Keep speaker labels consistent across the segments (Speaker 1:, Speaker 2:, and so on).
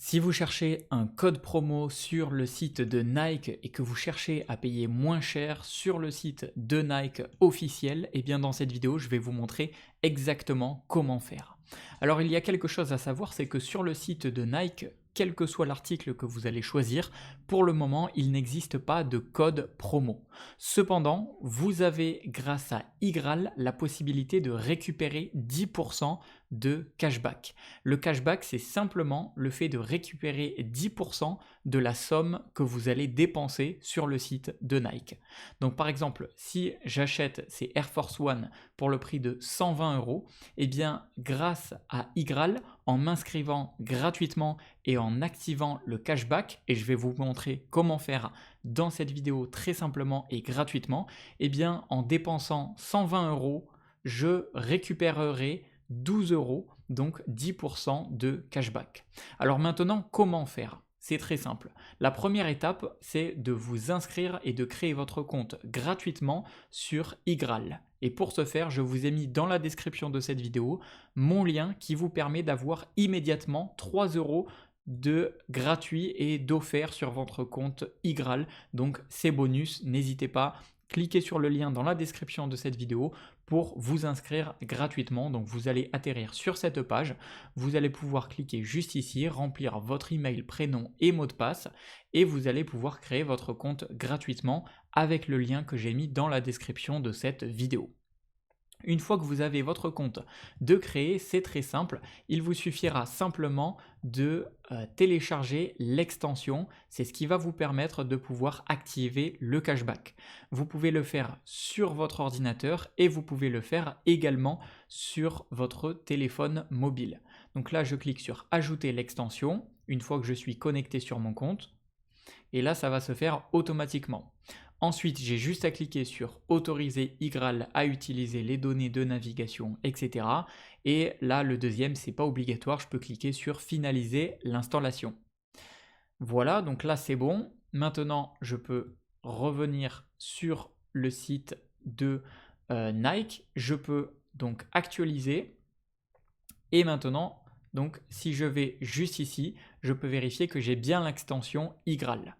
Speaker 1: Si vous cherchez un code promo sur le site de Nike et que vous cherchez à payer moins cher sur le site de Nike officiel, eh bien dans cette vidéo, je vais vous montrer exactement comment faire. Alors il y a quelque chose à savoir, c'est que sur le site de Nike, quel que soit l'article que vous allez choisir, pour le moment, il n'existe pas de code promo. Cependant, vous avez grâce à Igral la possibilité de récupérer 10% de cashback. Le cashback, c'est simplement le fait de récupérer 10% de la somme que vous allez dépenser sur le site de Nike. Donc par exemple, si j'achète ces Air Force One pour le prix de 120 €, eh bien grâce à Igral, en m'inscrivant gratuitement et en activant le cashback, et je vais vous montrer comment faire dans cette vidéo très simplement et gratuitement, eh bien en dépensant 120 €, je récupérerai 12 €, donc 10% de cashback. Alors maintenant, comment faire ? C'est très simple. La première étape, c'est de vous inscrire et de créer votre compte gratuitement sur Igral. Et pour ce faire, je vous ai mis dans la description de cette vidéo mon lien qui vous permet d'avoir immédiatement 3 € de gratuit et d'offert sur votre compte Igral. Donc c'est bonus, n'hésitez pas. Cliquez sur le lien dans la description de cette vidéo pour vous inscrire gratuitement. Donc vous allez atterrir sur cette page, vous allez pouvoir cliquer juste ici, remplir votre email, prénom et mot de passe et vous allez pouvoir créer votre compte gratuitement avec le lien que j'ai mis dans la description de cette vidéo. Une fois que vous avez votre compte de créer, c'est très simple, il vous suffira simplement de télécharger l'extension, c'est ce qui va vous permettre de pouvoir activer le cashback. Vous pouvez le faire sur votre ordinateur et vous pouvez le faire également sur votre téléphone mobile. Donc là, je clique sur ajouter l'extension une fois que je suis connecté sur mon compte et là, ça va se faire automatiquement. Ensuite, j'ai juste à cliquer sur autoriser Igral à utiliser les données de navigation, etc. Et là, le deuxième, c'est pas obligatoire, je peux cliquer sur finaliser l'installation. Voilà, donc là, c'est bon. Maintenant, je peux revenir sur le site de Nike. Je peux donc actualiser. Et maintenant, donc, si je vais juste ici, je peux vérifier que j'ai bien l'extension Igral.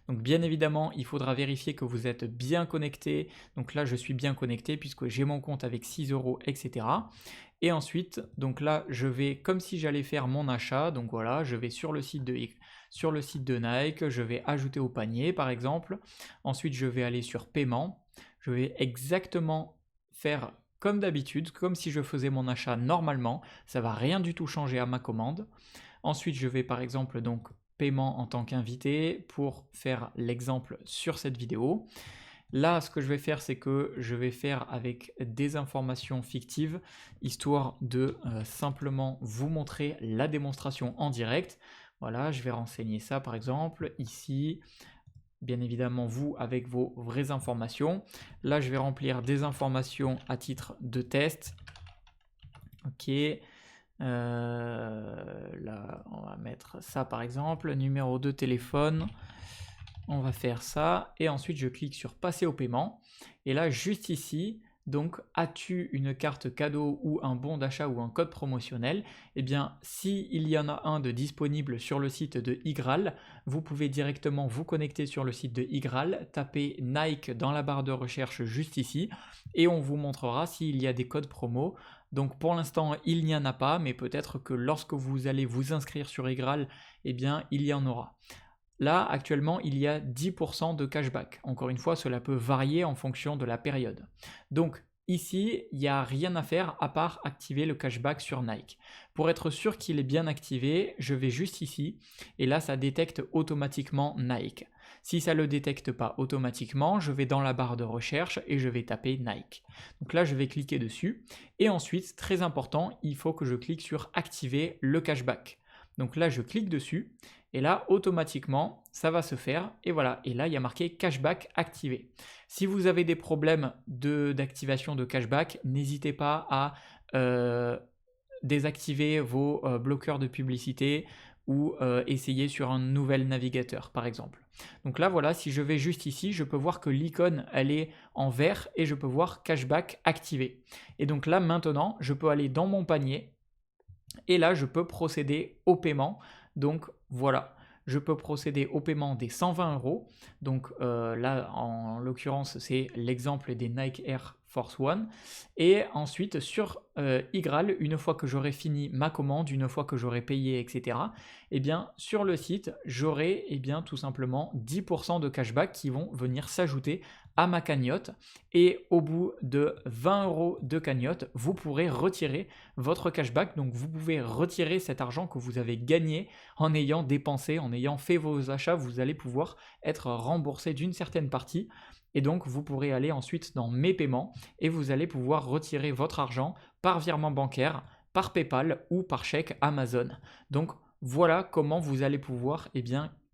Speaker 1: Donc bien évidemment, il faudra vérifier que vous êtes bien connecté. Donc là, je suis bien connecté puisque j'ai mon compte avec 6 €, etc. Et ensuite, donc là, je vais comme si j'allais faire mon achat. Donc voilà, je vais sur le site de Nike, je vais ajouter au panier par exemple. Ensuite, je vais aller sur paiement. Je vais exactement faire comme d'habitude, comme si je faisais mon achat normalement. Ça ne va rien du tout changer à ma commande. Ensuite, je vais par exemple donc paiement en tant qu'invité pour faire l'exemple sur cette vidéo. Là, ce que je vais faire, c'est que je vais faire avec des informations fictives, histoire de simplement vous montrer la démonstration en direct. Voilà, je vais renseigner ça par exemple ici. Bien évidemment, vous avec vos vraies informations. Là, je vais remplir des informations à titre de test. Ok. Là, on va mettre ça par exemple, numéro de téléphone, on va faire ça et ensuite je clique sur passer au paiement et là juste ici, donc as-tu une carte cadeau ou un bon d'achat ou un code promotionnel? Eh bien si il y en a un de disponible sur le site de Igral, vous pouvez directement vous connecter sur le site de Igral, taper Nike dans la barre de recherche juste ici et on vous montrera s'il y a des codes promo. Donc pour l'instant, il n'y en a pas, mais peut-être que lorsque vous allez vous inscrire sur Igral, eh bien, il y en aura. Là, actuellement, il y a 10% de cashback. Encore une fois, cela peut varier en fonction de la période. Donc ici, il n'y a rien à faire à part activer le cashback sur Nike. Pour être sûr qu'il est bien activé, je vais juste ici, et là, ça détecte automatiquement Nike. Si ça ne le détecte pas automatiquement, je vais dans la barre de recherche et je vais taper Nike. Donc là, je vais cliquer dessus. Et ensuite, très important, il faut que je clique sur activer le cashback. Donc là, je clique dessus. Et là, automatiquement, ça va se faire. Et voilà. Et là, il y a marqué cashback activé. Si vous avez des problèmes d'activation de cashback, n'hésitez pas à désactiver vos bloqueurs de publicité ou essayer sur un nouvel navigateur par exemple. Donc là voilà, si je vais juste ici, je peux voir que l'icône elle est en vert et je peux voir cashback activé. Et donc là maintenant, je peux aller dans mon panier et là je peux procéder au paiement Donc voilà, je peux procéder au paiement des 120 €. Donc là, en l'occurrence, c'est l'exemple des Nike Air Force One. Et ensuite, sur Igral, une fois que j'aurai fini ma commande, une fois que j'aurai payé, etc., eh bien, sur le site, j'aurai tout simplement 10% de cashback qui vont venir s'ajouter à ma cagnotte. Et au bout de 20 € de cagnotte, vous pourrez retirer votre cashback. Donc, vous pouvez retirer cet argent que vous avez gagné en ayant dépensé, en ayant fait vos achats. Vous allez pouvoir être remboursé d'une certaine partie. Et donc, vous pourrez aller ensuite dans mes paiements et vous allez pouvoir retirer votre argent par virement bancaire, par PayPal ou par chèque Amazon. Donc, voilà comment vous allez pouvoir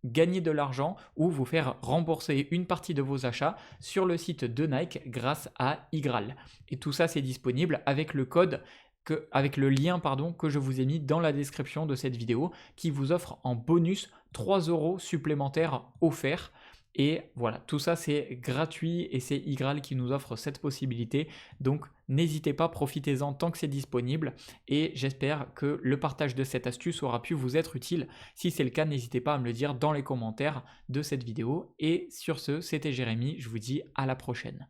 Speaker 1: gagner de l'argent ou vous faire rembourser une partie de vos achats sur le site de Nike grâce à Igral. Et tout ça, c'est disponible avec le code avec le lien que je vous ai mis dans la description de cette vidéo qui vous offre en bonus 3 € supplémentaires offerts. Et voilà, tout ça c'est gratuit et c'est Igral qui nous offre cette possibilité. Donc n'hésitez pas, profitez-en tant que c'est disponible et j'espère que le partage de cette astuce aura pu vous être utile. Si c'est le cas, n'hésitez pas à me le dire dans les commentaires de cette vidéo. Et sur ce, c'était Jérémy, je vous dis à la prochaine.